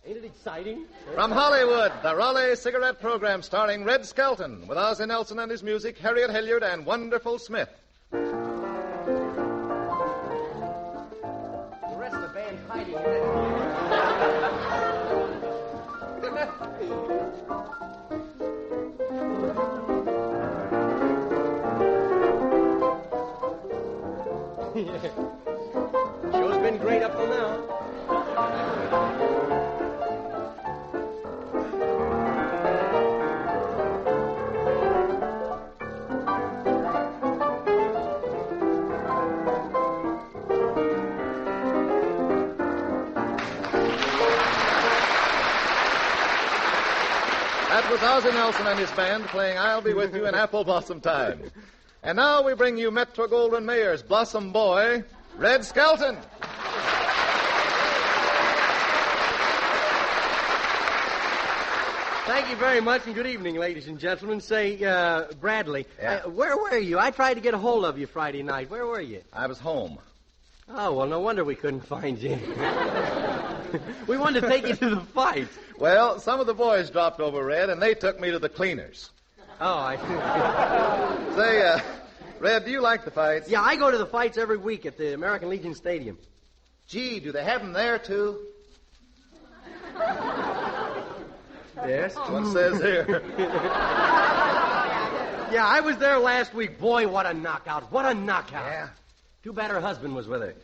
Ain't it exciting? From Hollywood, the Raleigh Cigarette Program starring Red Skelton with Ozzie Nelson and his music, Harriet Hilliard and Wonderful Smith. The rest of the band hiding in it. Show's been great up till now. That was Ozzie Nelson and his band playing I'll Be With You in Apple Blossom Time. And now we bring you Metro-Goldwyn-Mayer's Blossom Boy, Red Skelton. Thank you very much, and good evening, ladies and gentlemen. Say, Bradley, Yeah. Where were you? I tried to get a hold of you Friday night. Where were you? I was home. Oh, well, no wonder we couldn't find you. We wanted to take you to the fight. Well, some of the boys dropped over, Red, and they took me to the cleaners. Oh, I see. Say, Red, do you like the fights? Yeah, I go to the fights every week at the American Legion Stadium. Gee, do they have them there, too? Yes? What says here? Yeah, I was there last week. Boy, what a knockout. What a knockout. Yeah. Too bad her husband was with her.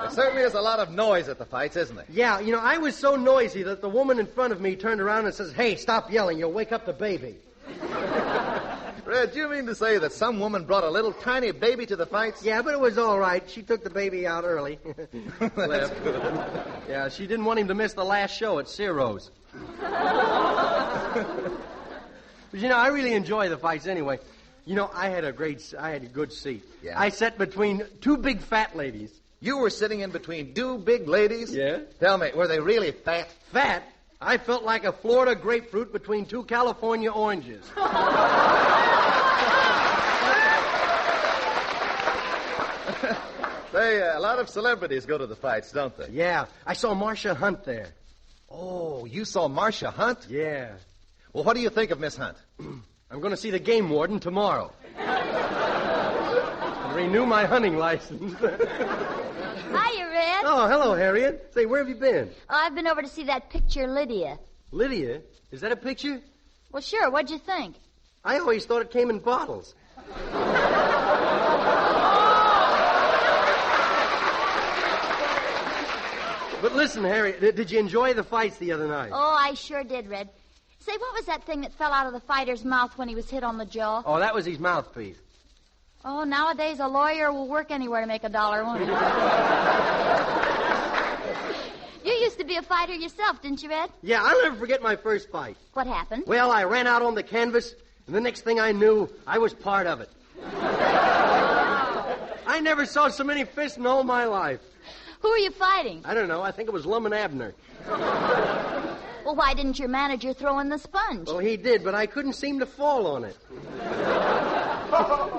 There certainly is a lot of noise at the fights, isn't there? Yeah, you know, I was so noisy that the woman in front of me turned around and says, "Hey, stop yelling. You'll wake up the baby." Red, do you mean to say that some woman brought a little tiny baby to the fights? Yeah, but it was all right. She took the baby out early. That's good. Yeah, she didn't want him to miss the last show at Ciro's. But, you know, I really enjoy the fights anyway. You know, I had a good seat. Yeah. I sat between two big fat ladies. You were sitting in between two big ladies? Yeah. Tell me, were they really fat? Fat? I felt like a Florida grapefruit between two California oranges. Say, a lot of celebrities go to the fights, don't they? Yeah, I saw Marcia Hunt there. Oh, you saw Marcia Hunt? Yeah. Well, what do you think of Miss Hunt? I'm going to see the game warden tomorrow. And renew my hunting license. Hiya, Red. Oh, hello, Harriet. Say, where have you been? Oh, I've been over to see that picture, Lydia. Lydia? Is that a picture? Well, sure. What'd you think? I always thought it came in bottles. But listen, Harriet, did you enjoy the fights the other night? Oh, I sure did, Red. Say, what was that thing that fell out of the fighter's mouth when he was hit on the jaw? Oh, that was his mouthpiece. Oh, nowadays a lawyer will work anywhere to make $1, won't he? You used to be a fighter yourself, didn't you, Red? Yeah, I'll never forget my first fight. What happened? Well, I ran out on the canvas, and the next thing I knew, I was part of it. I never saw so many fists in all my life. Who were you fighting? I don't know. I think it was Lum and Abner. Well, why didn't your manager throw in the sponge? Well, he did, but I couldn't seem to fall on it.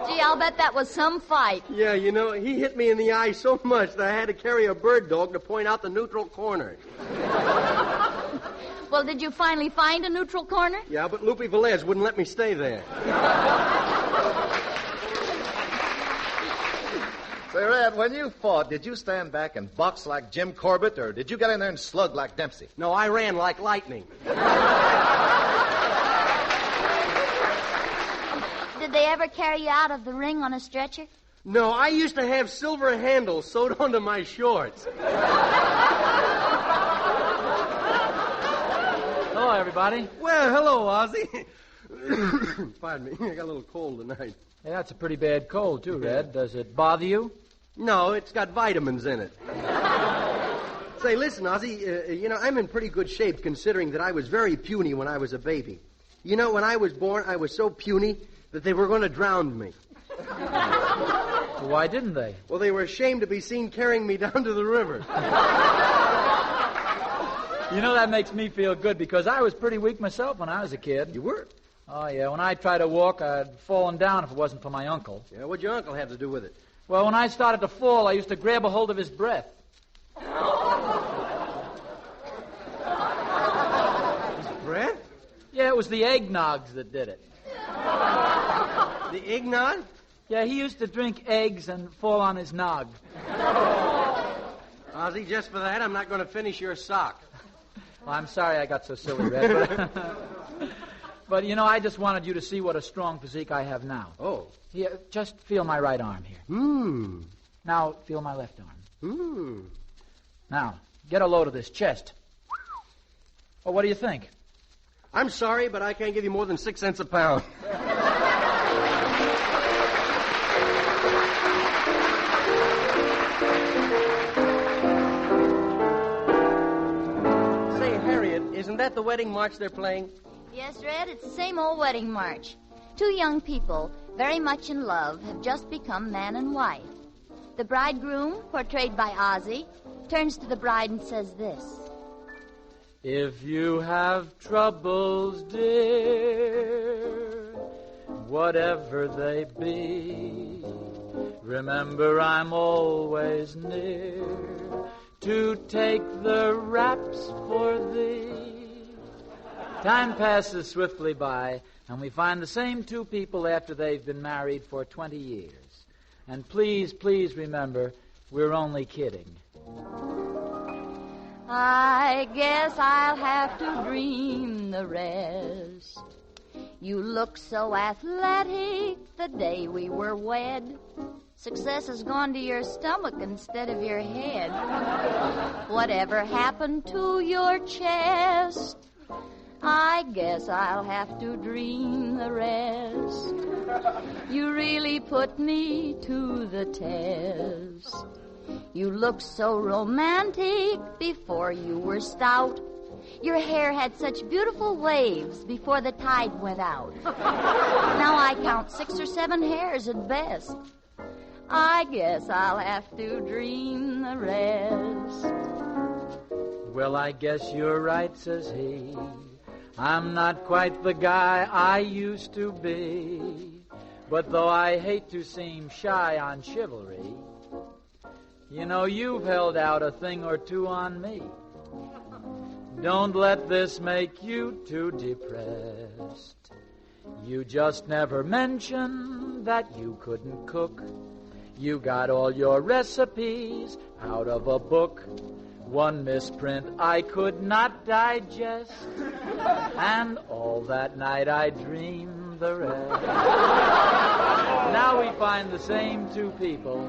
Gee, I'll bet that was some fight. Yeah, you know, he hit me in the eye so much that I had to carry a bird dog to point out the neutral corner. Well, did you finally find a neutral corner? Yeah, but Lupe Velez wouldn't let me stay there. Say, Red, when you fought, did you stand back and box like Jim Corbett, or did you get in there and slug like Dempsey? No, I ran like lightning. Did they ever carry you out of the ring on a stretcher? No, I used to have silver handles sewed onto my shorts. Hello, everybody. Well, hello, Ozzie. Pardon me, I got a little cold tonight. Hey, that's a pretty bad cold, too, Red. Does it bother you? No, it's got vitamins in it. Say, listen, Ozzie, you know, I'm in pretty good shape considering that I was very puny when I was a baby. You know, when I was born, I was so puny that they were going to drown me. Well, why didn't they? Well, they were ashamed to be seen carrying me down to the river. You know, that makes me feel good because I was pretty weak myself when I was a kid. You were? Oh, yeah. When I tried to walk, I'd fallen down if it wasn't for my uncle. Yeah, what'd your uncle have to do with it? Well, when I started to fall, I used to grab a hold of his breath. was the eggnogs that did it. The eggnog? Yeah, he used to drink eggs and fall on his nog. Ozzie, just for that, I'm not going to finish your sock. Well, I'm sorry I got so silly, Red. But, I just wanted you to see what a strong physique I have now. Oh. Here, just feel my right arm here. Now, feel my left arm. Now, get a load of this chest. Well, what do you think? I'm sorry, but I can't give you more than 6 cents a pound. Say, Harriet, isn't that the wedding march they're playing? Yes, Red, it's the same old wedding march. Two young people, very much in love, have just become man and wife. The bridegroom, portrayed by Ozzie, turns to the bride and says this. If you have troubles, dear, whatever they be, remember I'm always near to take the raps for thee. Time passes swiftly by, and we find the same two people after they've been married for 20 years. And please, please remember, we're only kidding. I guess I'll have to dream the rest. You look so athletic the day we were wed. Success has gone to your stomach instead of your head. Whatever happened to your chest? I guess I'll have to dream the rest. You really put me to the test. You looked so romantic before you were stout. Your hair had such beautiful waves before the tide went out. Now I count 6 or 7 hairs at best. I guess I'll have to dream the rest. Well, I guess you're right, says he. I'm not quite the guy I used to be. But though I hate to seem shy on chivalry, you've held out a thing or two on me. Don't let this make you too depressed. You just never mentioned that you couldn't cook. You got all your recipes out of a book. One misprint I could not digest. And all that night I dreamed the rest. Now we find the same two people,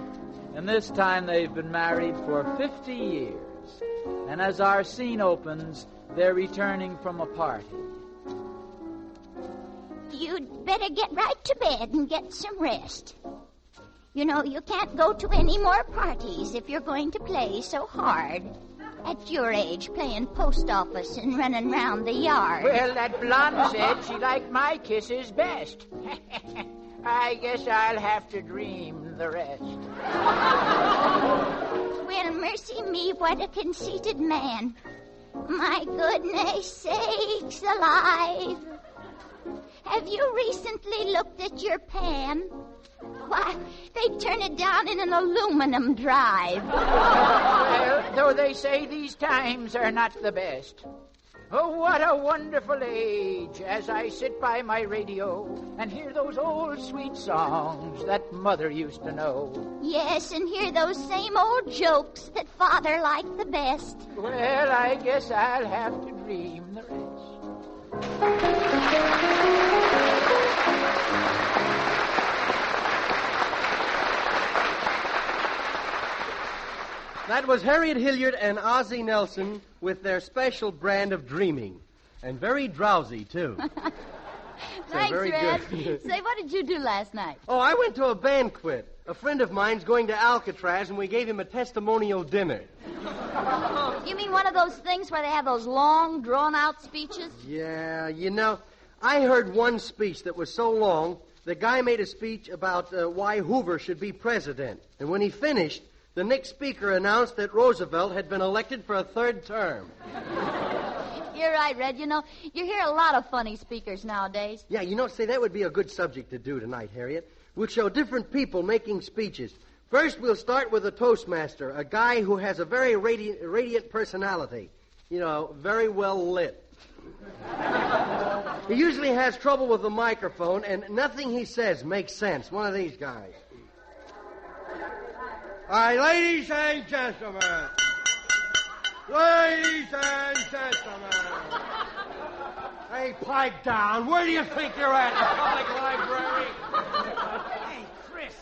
and this time they've been married for 50 years. And as our scene opens, they're returning from a party. You'd better get right to bed and get some rest. You can't go to any more parties if you're going to play so hard. At your age, playing post office and running round the yard. Well, that blonde said she liked my kisses best. I guess I'll have to dream the rest. Well, mercy me, what a conceited man. My goodness sakes alive. Have you recently looked at your pan? Why, they turn it down in an aluminum drive. Well, though they say these times are not the best. Oh, what a wonderful age as I sit by my radio and hear those old sweet songs that Mother used to know. Yes, and hear those same old jokes that Father liked the best. Well, I guess I'll have to dream the rest. That was Harriet Hilliard and Ozzie Nelson with their special brand of dreaming. And very drowsy, too. Thanks, very Red. good. Say, what did you do last night? Oh, I went to a banquet. A friend of mine's going to Alcatraz, and we gave him a testimonial dinner. You mean one of those things where they have those long, drawn-out speeches? Yeah, I heard one speech that was so long, the guy made a speech about why Hoover should be president. And when he finished, the next speaker announced that Roosevelt had been elected for a 3rd term. You're right, Red. You hear a lot of funny speakers nowadays. Yeah, say, that would be a good subject to do tonight, Harriet. We'll show different people making speeches. First, we'll start with a toastmaster, a guy who has a very radiant personality. Very well lit. He usually has trouble with the microphone, and nothing he says makes sense. One of these guys. All right, ladies and gentlemen. Ladies and gentlemen. Hey, pipe down. Where do you think you're at? The public library? Hey, Chris,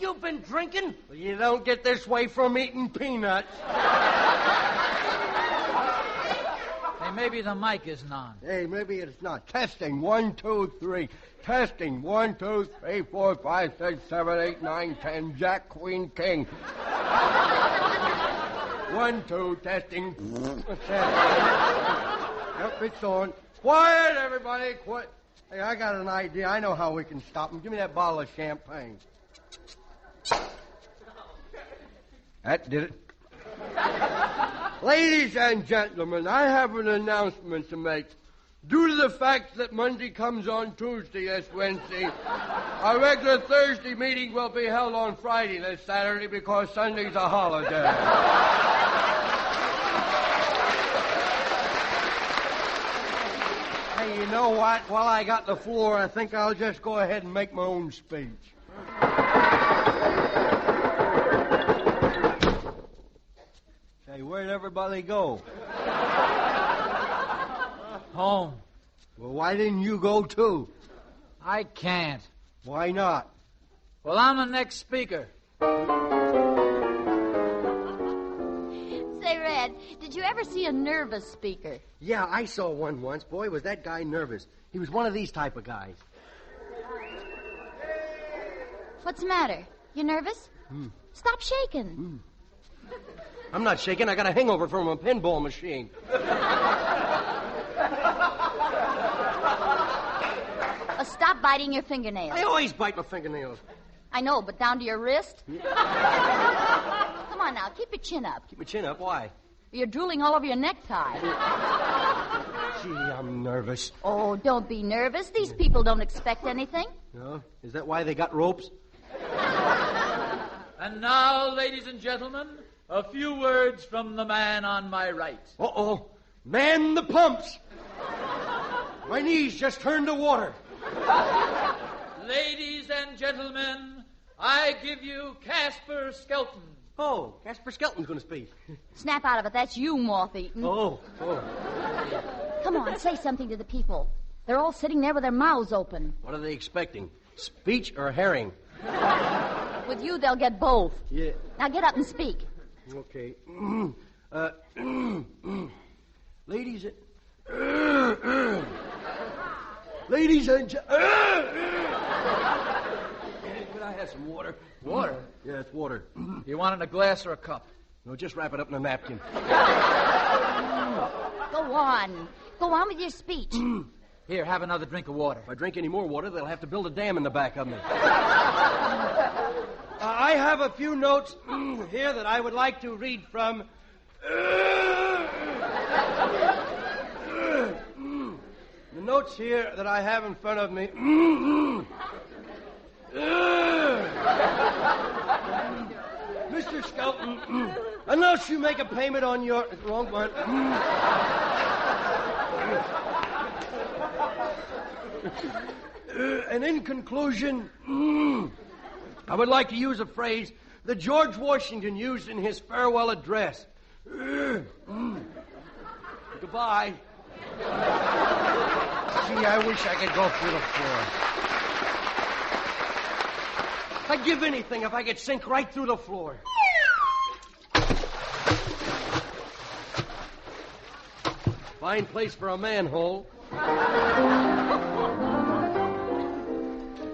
you've been drinking? Well, you don't get this way from eating peanuts. Hey, maybe the mic isn't on. Hey, maybe it's not. Testing. 1, 2, 3. Testing. 1, 2, 3, 4, 5, 6, 7, 8, 9, 10. Jack, Queen, King. 1, 2, testing. Yep, it's on. Quiet, everybody. Quiet. Hey, I got an idea. I know how we can stop them. Give me that bottle of champagne. That did it. Ladies and gentlemen, I have an announcement to make. Due to the fact that Monday comes on Tuesday as Wednesday, our regular Thursday meeting will be held on Friday this Saturday because Sunday's a holiday. Hey, you know what? While I got the floor, I think I'll just go ahead and make my own speech. Hey, where'd everybody go? Home. Well, why didn't you go, too? I can't. Why not? Well, I'm the next speaker. Say, Red, did you ever see a nervous speaker? Yeah, I saw one once. Boy, was that guy nervous. He was one of these type of guys. What's the matter? You nervous? Stop shaking. I'm not shaking. I got a hangover from a pinball machine. Stop biting your fingernails. I always bite my fingernails. I know, but down to your wrist? Come on now, keep your chin up. Keep my chin up. Why? You're drooling all over your necktie. Gee, I'm nervous. Oh, don't be nervous. These people don't expect anything. No? Is that why they got ropes? And now, ladies and gentlemen, a few words from the man on my right. Uh-oh. Man the pumps. My knees just turned to water. Ladies and gentlemen, I give you Casper Skelton. Oh, Casper Skelton's going to speak. Snap out of it. That's you, moth-eaten. Oh. Come on, say something to the people. They're all sitting there with their mouths open. What are they expecting? Speech or herring? With you, they'll get both. Yeah. Now get up and speak. Okay. Ladies and... Ladies and Could I have some water? Water? Yeah, it's water. You want it in a glass or a cup? No, just wrap it up in a napkin. Go on. Go on with your speech. Here, have another drink of water. If I drink any more water, they'll have to build a dam in the back of me. I have a few notes here that I would like to read from. The notes here that I have in front of me. Mr. Skelton, unless you make a payment on your... Wrong one. And in conclusion, I would like to use a phrase that George Washington used in his farewell address. Goodbye. Gee, I wish I could go through the floor. I'd give anything if I could sink right through the floor. Fine place for a manhole.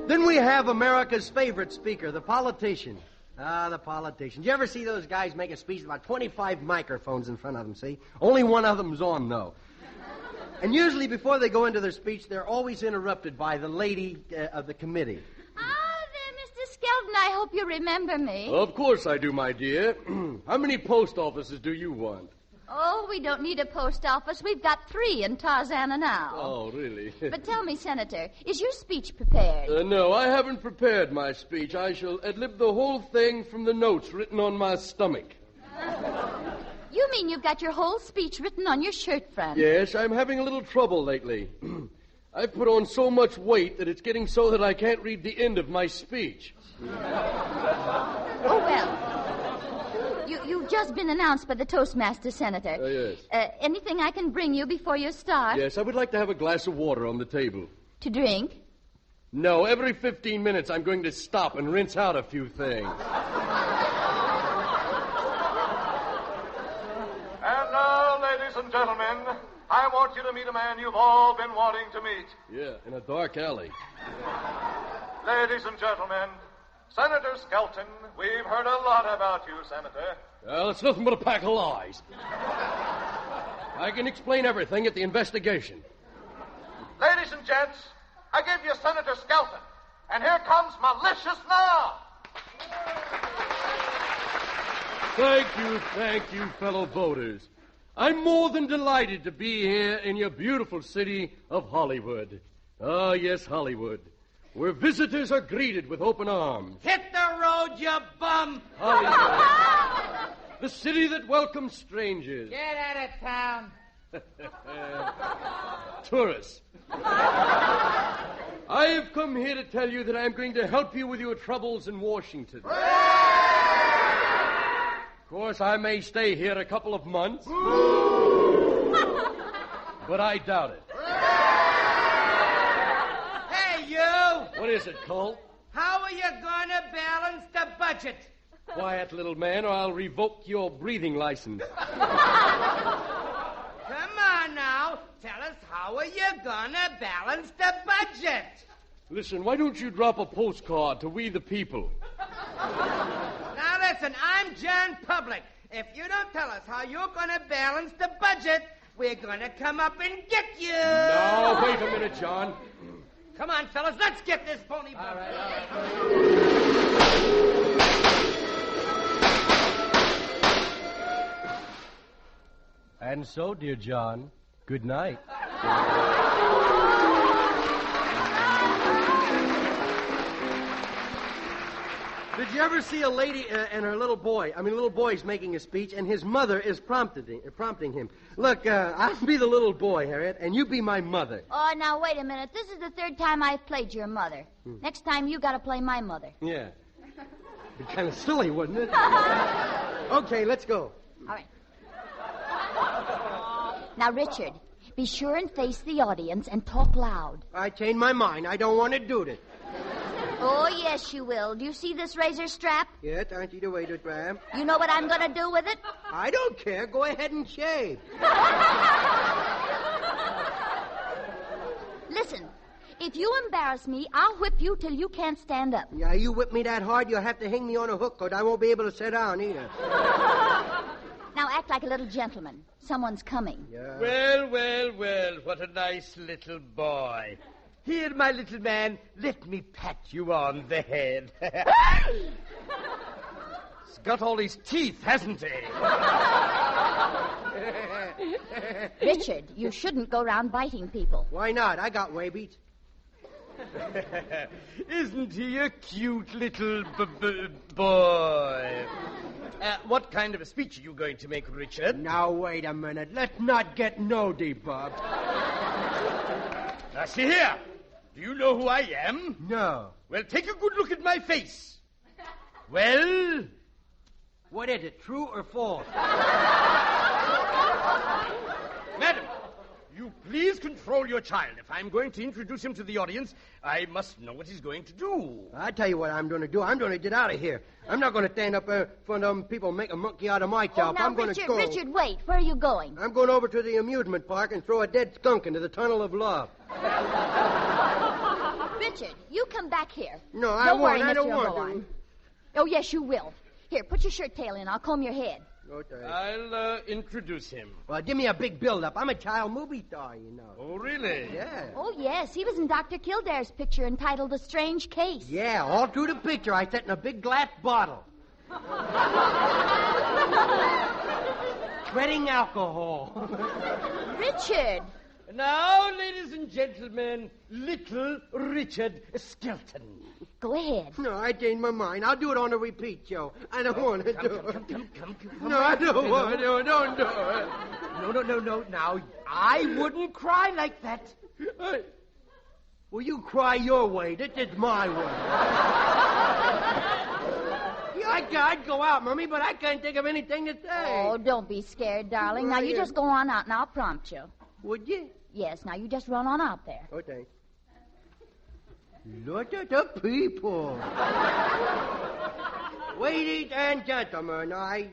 Then we have America's favorite speaker, the politician. The politician. You ever see those guys make a speech with about 25 microphones in front of them, see? Only one of them's on, though. And usually before they go into their speech, they're always interrupted by the lady of the committee. Oh, there, Mr. Skelton, I hope you remember me. Of course I do, my dear. How many post offices do you want? Oh, we don't need a post office. We've got 3 in Tarzana now. Oh, really? But tell me, Senator, is your speech prepared? No, I haven't prepared my speech. I shall ad-lib the whole thing from the notes written on my stomach. You mean you've got your whole speech written on your shirt front? Yes, I'm having a little trouble lately. I've put on so much weight that it's getting so that I can't read the end of my speech. Oh, well. You've just been announced by the Toastmaster, Senator. Yes. Anything I can bring you before you start? Yes, I would like to have a glass of water on the table. To drink? No, every 15 minutes I'm going to stop and rinse out a few things. And now, ladies and gentlemen, I want you to meet a man you've all been wanting to meet. Yeah, in a dark alley. Ladies and gentlemen, Senator Skelton, we've heard a lot about you, Senator. Well, it's nothing but a pack of lies. I can explain everything at the investigation. Ladies and gents, I give you Senator Skelton. And here comes Malicious now. Thank you, fellow voters. I'm more than delighted to be here in your beautiful city of Hollywood. Ah, yes, Hollywood, where visitors are greeted with open arms. Hit the road, you bum! Hollywood, the city that welcomes strangers. Get out of town. Tourists. I have come here to tell you that I'm going to help you with your troubles in Washington. Of course, I may stay here a couple of months, but I doubt it. Hey, you! What is it, Colt? How are you going to balance the budget? Quiet, little man, or I'll revoke your breathing license. Come on now. Tell us, how are you going to balance the budget? Listen, why don't you drop a postcard to We the People? Now listen, I'm John Public. If you don't tell us how you're going to balance the budget, we're going to come up and get you. No, wait a minute, John. Come on, fellas, let's get this pony bump. All right. And so, dear John, good night. Did you ever see a lady and her little boy? I mean, little boy's making a speech, and his mother is prompting him. Look, I'll be the little boy, Harriet, and you be my mother. Oh, now, wait a minute. This is the third time I've played your mother. Next time, you got to play my mother. Yeah. Be kind of silly, wouldn't it? Okay, let's go. All right. Now, Richard, be sure and face the audience and talk loud. I changed my mind. I don't want to do it. Oh, yes, you will. Do you see this razor strap? Yes, aren't you the way to grab? You know what I'm going to do with it? I don't care. Go ahead and shave. Listen, if you embarrass me, I'll whip you till you can't stand up. Yeah, you whip me that hard, you'll have to hang me on a hook, 'cause I won't be able to sit down either. Now act like a little gentleman. Someone's coming. Yeah. Well, what a nice little boy. Here, my little man, let me pat you on the head. He's got all his teeth, hasn't he? Richard, you shouldn't go around biting people. Why not? I got rabies. Isn't he a cute little boy? What kind of a speech are you going to make, Richard? Now, wait a minute. Let's not get nosy, Bob. Now, see here. Do you know who I am? No. Well, take a good look at my face. Well? What is it, true or false? Madam, you please control your child. If I'm going to introduce him to the audience, I must know what he's going to do. I tell you what I'm going to do. I'm going to get out of here. I'm not going to stand up in front of them people and make a monkey out of myself. Oh, now, I'm going to go. Richard, wait. Where are you going? I'm going over to the amusement park and throw a dead skunk into the tunnel of love. Richard, you come back here. No, I Don't won't. worry, I don't Mr. want Oberwein. to. Oh, yes, you will. Here, put your shirt tail in. I'll comb your head. Okay. I'll introduce him. Well, give me a big build-up. I'm a child movie star, you know. Oh, really? Yeah. Oh, yes. He was in Dr. Kildare's picture entitled A Strange Case. Yeah, all through the picture I sat in a big glass bottle. Treading alcohol. Richard, Now, ladies and gentlemen, little Richard Skelton. Go ahead. No, I changed my mind. I'll do it on a repeat show. I don't want to do it. Come. No, I don't want to do it. Don't do it. No. Now, I wouldn't cry like that. Well, you cry your way. This is my way. Yeah, I'd go out, Mummy, but I can't think of anything to say. Oh, don't be scared, darling. Now, you just go on out, and I'll prompt you. Would you? Yes, now you just run on out there. Okay. Look at the people. Ladies and gentlemen, As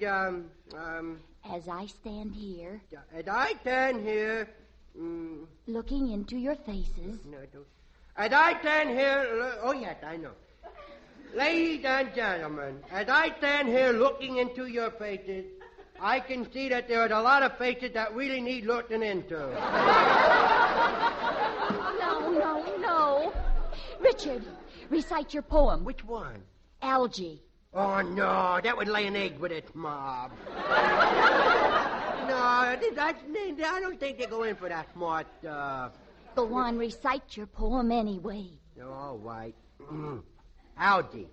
I stand here, as I stand here... looking into your faces. No, don't. As I stand here... Oh, yes, I know. Ladies and gentlemen, as I stand here looking into your faces, I can see that there are a lot of faces that really need looking into. No. Richard, recite your poem. Which one? Algae. Oh, no, that would lay an egg with its mob. No, I don't think they go in for that smart stuff. Go on, recite your poem anyway. All right. Algae.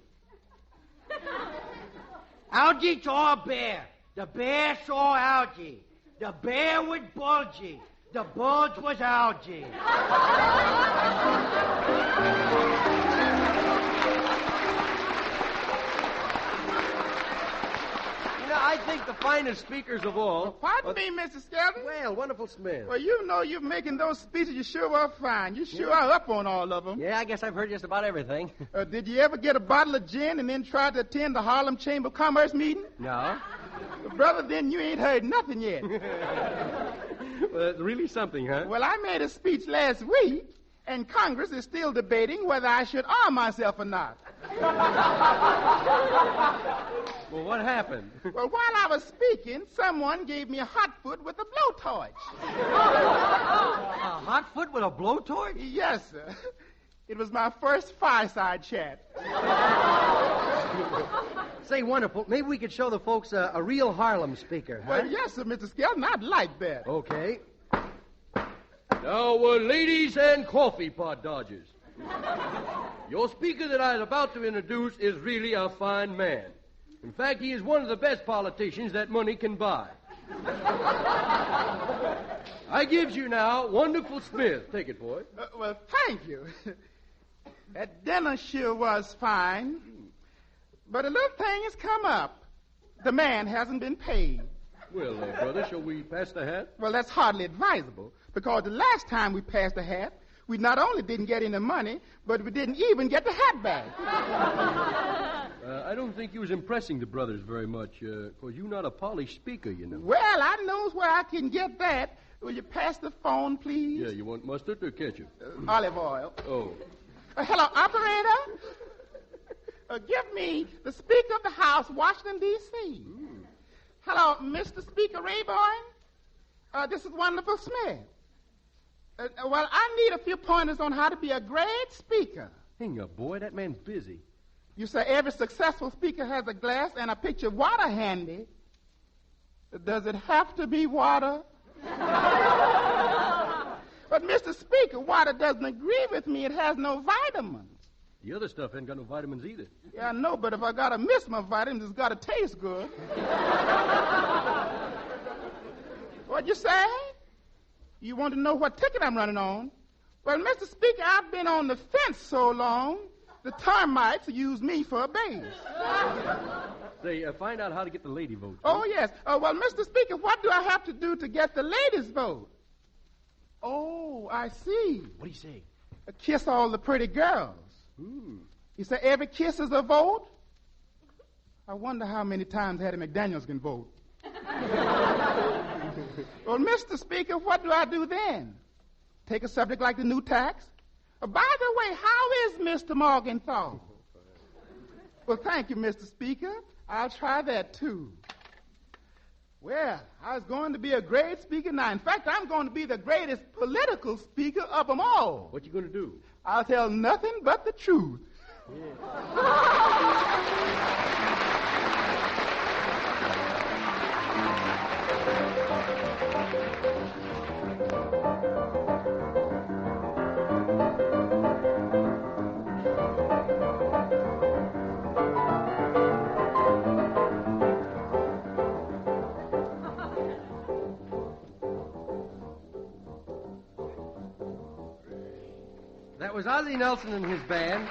Algae saw a bear. The bear saw algae. The bear was bulgy. The bulge was algae. I think the finest speakers of all... Pardon me, Mr. Skelton. Well, wonderful Smith. Well, you know you're making those speeches. You sure are fine. You sure are up on all of them. Yeah, I guess I've heard just about everything. Did you ever get a bottle of gin and then try to attend the Harlem Chamber of Commerce meeting? No. Well, brother, then you ain't heard nothing yet. Well, really something, huh? Well, I made a speech last week, and Congress is still debating whether I should arm myself or not. Well, what happened? Well, while I was speaking, someone gave me a hot foot with a blowtorch. A hot foot with a blowtorch? Yes, sir. It was my first fireside chat. Say, wonderful. Maybe we could show the folks a real Harlem speaker, huh? Well, yes, sir, Mr. Skelton. I'd like that. Okay. Now, ladies and coffee pot dodgers. Your speaker that I was about to introduce is really a fine man. In fact, he is one of the best politicians that money can buy. I gives you now Wonderful Smith. Take it, boy. Well, thank you. That dinner sure was fine. But a little thing has come up. The man hasn't been paid. Well, brother, shall we pass the hat? Well, that's hardly advisable, because the last time we passed the hat, we not only didn't get any money, but we didn't even get the hat back. I don't think you was impressing the brothers very much, because you're not a polished speaker, you know. Well, I knows where I can get that. Will you pass the phone, please? Yeah, you want mustard or ketchup? Olive oil. Oh. Hello, operator. Give me the Speaker of the House, Washington, D.C. Hello, Mr. Speaker Rayburn. This is Wonderful Smith. Well, I need a few pointers on how to be a great speaker. Hang up, boy. That man's busy. You say every successful speaker has a glass and a pitcher of water handy. Does it have to be water? But, Mr. Speaker, water doesn't agree with me. It has no vitamins. The other stuff ain't got no vitamins either. Yeah, I know, but if I gotta miss my vitamins, it's gotta taste good. What'd you say? You want to know what ticket I'm running on? Well, Mr. Speaker, I've been on the fence so long, the termites use me for a base. Say, find out how to get the lady vote. Oh, yes. Well, Mr. Speaker, what do I have to do to get the ladies' vote? Oh, I see. What do you say? Kiss all the pretty girls. You say every kiss is a vote? I wonder how many times Hattie McDaniels can vote. Well, Mr. Speaker, what do I do then? Take a subject like the new tax? By the way, how is Mr. Morgenthau? Well, thank you, Mr. Speaker. I'll try that, too. Well, I was going to be a great speaker now. In fact, I'm going to be the greatest political speaker of them all. What you going to do? I'll tell nothing but the truth. Yeah. That was Ozzie Nelson and his band.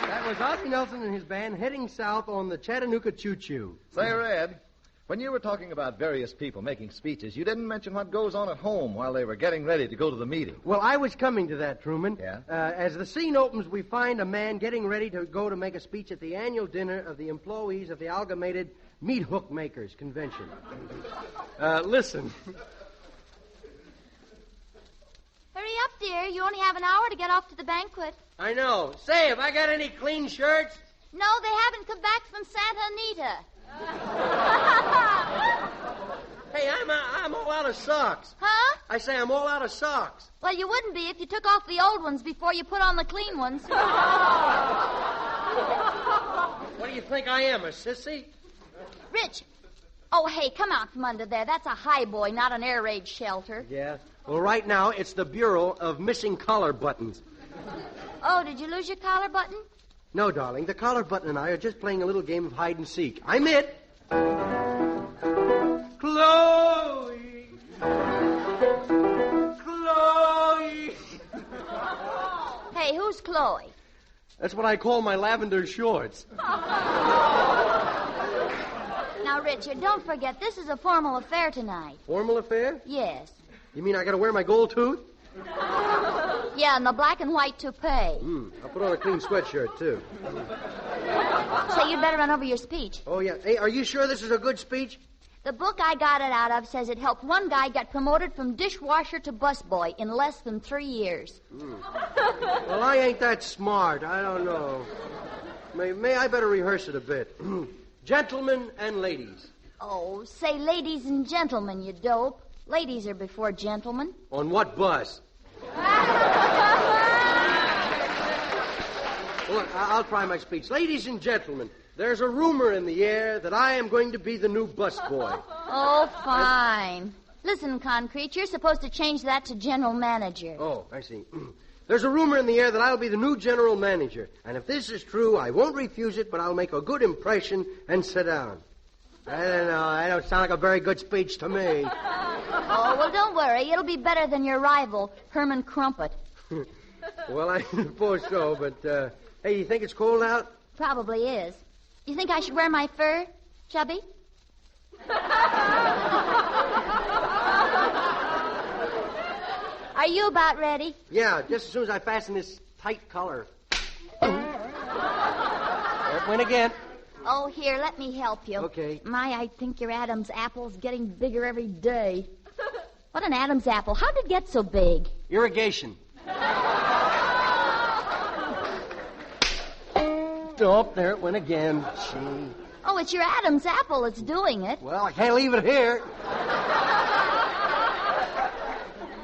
That was Ozzie Nelson and his band heading south on the Chattanooga Choo-Choo. Say, Red, when you were talking about various people making speeches, you didn't mention what goes on at home while they were getting ready to go to the meeting. Well, I was coming to that, Truman. Yeah? As the scene opens, we find a man getting ready to go to make a speech at the annual dinner of the employees of the Amalgamated Meat Hook Makers Convention. Listen. Hurry up, dear. You only have an hour to get off to the banquet. I know. Say, have I got any clean shirts? No, they haven't come back from Santa Anita. Hey, I'm all out of socks. Huh? I say I'm all out of socks. Well, you wouldn't be if you took off the old ones before you put on the clean ones. What do you think I am, a sissy? Rich. Oh, hey, come out from under there. That's a high boy, not an air raid shelter. Yeah. Well, right now, it's the Bureau of Missing Collar Buttons. Oh, did you lose your collar button? No, darling. The collar button and I are just playing a little game of hide and seek. I'm it. Chloe. Chloe. Hey, who's Chloe? That's what I call my lavender shorts. Now, Richard, don't forget, this is a formal affair tonight. Formal affair? Yes. You mean I gotta wear my gold tooth? Yeah, and the black and white toupee. I'll put on a clean sweatshirt, too. Say, you'd better run over your speech. Oh, yeah. Hey, are you sure this is a good speech? The book I got it out of says it helped one guy get promoted from dishwasher to busboy in less than 3 years. Well, I ain't that smart. I don't know. May I better rehearse it a bit. Gentlemen and ladies. Oh, say ladies and gentlemen, you dope. Ladies are before gentlemen. On what bus? Look, I'll try my speech. Ladies and gentlemen, there's a rumor in the air that I am going to be the new busboy. Oh, fine. Listen, Concrete, you're supposed to change that to general manager. Oh, I see. There's a rumor in the air that I'll be the new general manager. And if this is true, I won't refuse it, but I'll make a good impression and sit down. I don't know. I don't sound like a very good speech to me. Oh, well, don't worry. It'll be better than your rival, Herman Crumpet. Well, I suppose so, but, hey, you think it's cold out? Probably is. You think I should wear my fur, Chubby? Are you about ready? Yeah, just as soon as I fasten this tight collar. There it went again. Oh, here, let me help you. Okay. My, I think your Adam's apple's getting bigger every day. What an Adam's apple. How did it get so big? Irrigation. Oh, there it went again. Gee. Oh, it's your Adam's apple that's doing it. Well, I can't leave it here.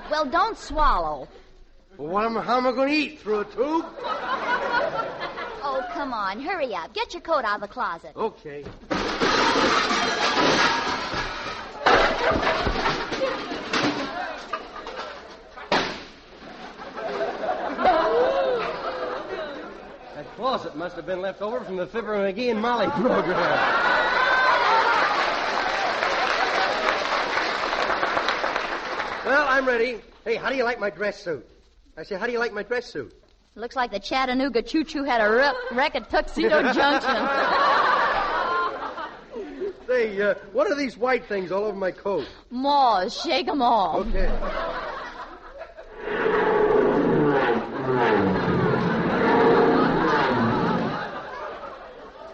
Well, don't swallow. Well, how am I going to eat? Through a tube? Oh, come on. Hurry up. Get your coat out of the closet. Okay. That closet must have been left over from the Fibber McGee and Molly program. Well, I'm ready. Hey, how do you like my dress suit? I say, how do you like my dress suit? Looks like the Chattanooga Choo-Choo had a wreck at Tuxedo Junction. Say, what are these white things all over my coat? Maws, shake 'em all. Okay.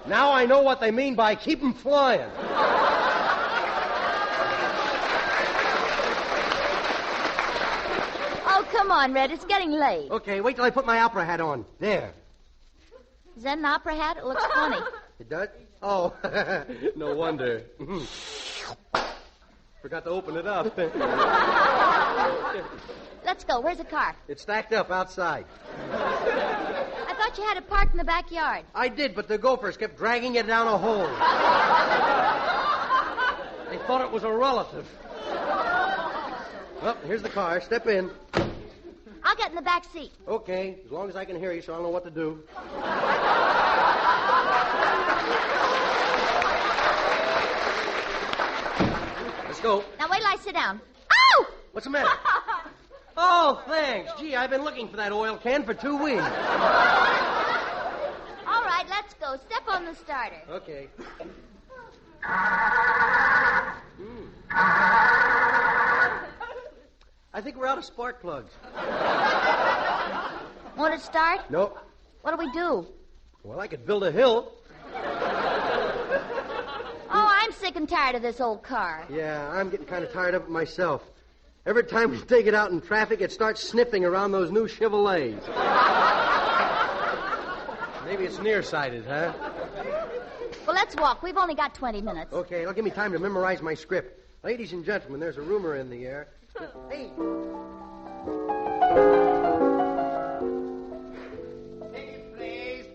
Now I know what they mean by keep 'em flying. Oh, come on, Red. It's getting late. Okay, wait till I put my opera hat on. There. Is that an opera hat? It looks funny. It does? Oh, no wonder. Forgot to open it up. Let's go. Where's the car? It's stacked up outside. I thought you had it parked in the backyard. I did, but the gophers kept dragging it down a hole. They thought it was a relative. Well, here's the car. Step in. I'll get in the back seat. Okay, as long as I can hear you so I'll know what to do. Let's go. Now, wait till I sit down. Ow! What's the matter? Oh, thanks. Gee, I've been looking for that oil can for 2 weeks. All right, let's go. Step on the starter. Okay. I think we're out of spark plugs. Want to start? Nope. What do we do? Well, I could build a hill. Oh, I'm sick and tired of this old car. Yeah, I'm getting kind of tired of it myself. Every time we take it out in traffic, it starts sniffing around those new Chevrolets. Maybe it's nearsighted, huh? Well, let's walk. We've only got 20 minutes. Okay, it'll give me time to memorize my script. Ladies and gentlemen, there's a rumor in the air. Hey.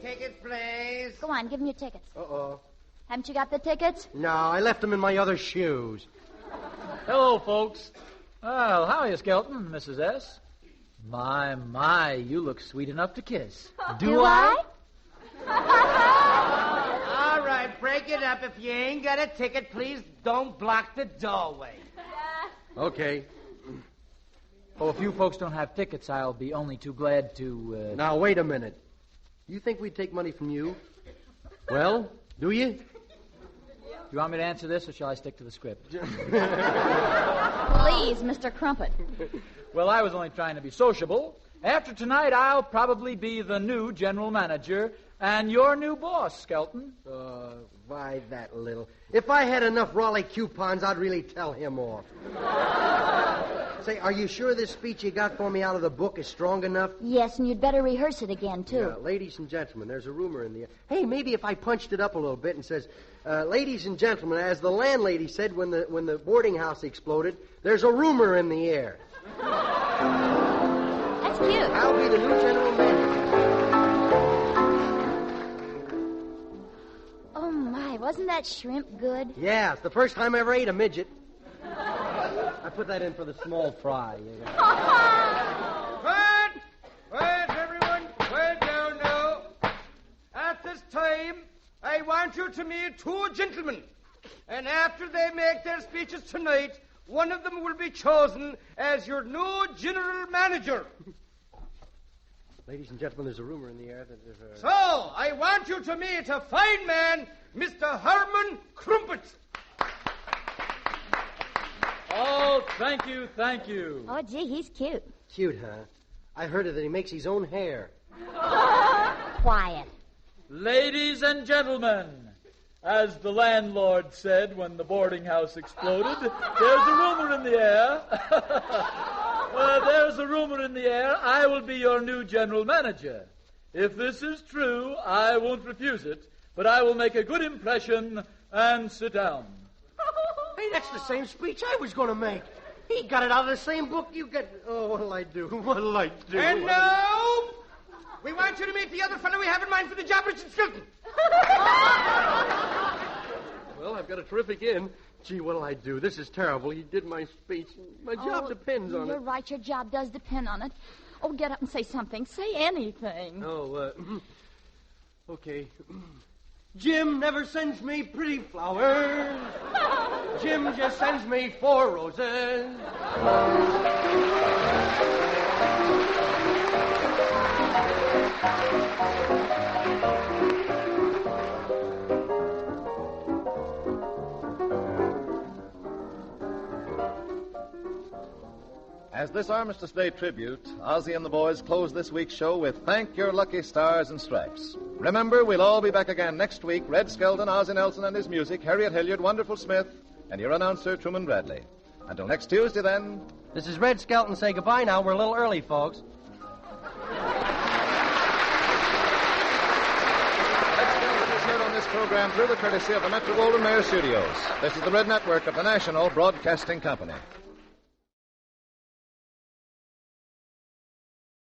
Ticket, please. Go on, give him your tickets. Uh-oh. Haven't you got the tickets? No, I left them in my other shoes. Hello, folks. Well, how are you, Skelton, Mrs. S? My, you look sweet enough to kiss. Do I? All right, break it up. If you ain't got a ticket, please don't block the doorway. Okay. Oh, if you folks don't have tickets, I'll be only too glad to... Now, wait a minute. You think we'd take money from you? Well, do you? Do you want me to answer this, or shall I stick to the script? Please, Mr. Crumpet. Well, I was only trying to be sociable. After tonight, I'll probably be the new general manager and your new boss, Skelton. Why that little? If I had enough Raleigh coupons, I'd really tell him off. Say, are you sure this speech you got for me out of the book is strong enough? Yes, and you'd better rehearse it again, too. Yeah, ladies and gentlemen, there's a rumor in the air. Hey, maybe if I punched it up a little bit and says, ladies and gentlemen, as the landlady said when the boarding house exploded, there's a rumor in the air. That's cute. I'll be the new general manager. Oh, my, wasn't that shrimp good? Yeah, it's the first time I ever ate a midget. I put that in for the small fry. Quiet, everyone. Quiet down now. At this time, I want you to meet 2 gentlemen. And after they make their speeches tonight, one of them will be chosen as your new general manager. Ladies and gentlemen, there's a rumor in the air that there's a... So, I want you to meet a fine man, Mr. Herman Crumpet. Oh, thank you. Oh, gee, he's cute. Cute, huh? I heard that he makes his own hair. Quiet. Ladies and gentlemen, as the landlord said when the boarding house exploded, there's a rumor in the air. There's a rumor in the air. I will be your new general manager. If this is true, I won't refuse it, but I will make a good impression and sit down. Hey, that's the same speech I was going to make. He got it out of the same book you got. Oh, what'll I do? And now, we want you to meet the other fellow we have in mind for the job, Red Skelton. Well, I've got a terrific in. Gee, what'll I do? This is terrible. He did my speech. My job depends on it. You're right. Your job does depend on it. Oh, get up and say something. Say anything. Oh, okay. Jim never sends me pretty flowers. Jim just sends me 4 roses. As this Armistice Day tribute, Ozzie and the boys close this week's show with Thank Your Lucky Stars and Stripes. Remember, we'll all be back again next week. Red Skelton, Ozzie Nelson and his music, Harriet Hilliard, Wonderful Smith, and your announcer, Truman Bradley. Until next Tuesday, then. This is Red Skelton. Say goodbye now. We're a little early, folks. Red Skelton is heard on this program through the courtesy of the Metro-Goldwyn-Mayer Studios. This is the Red Network of the National Broadcasting Company.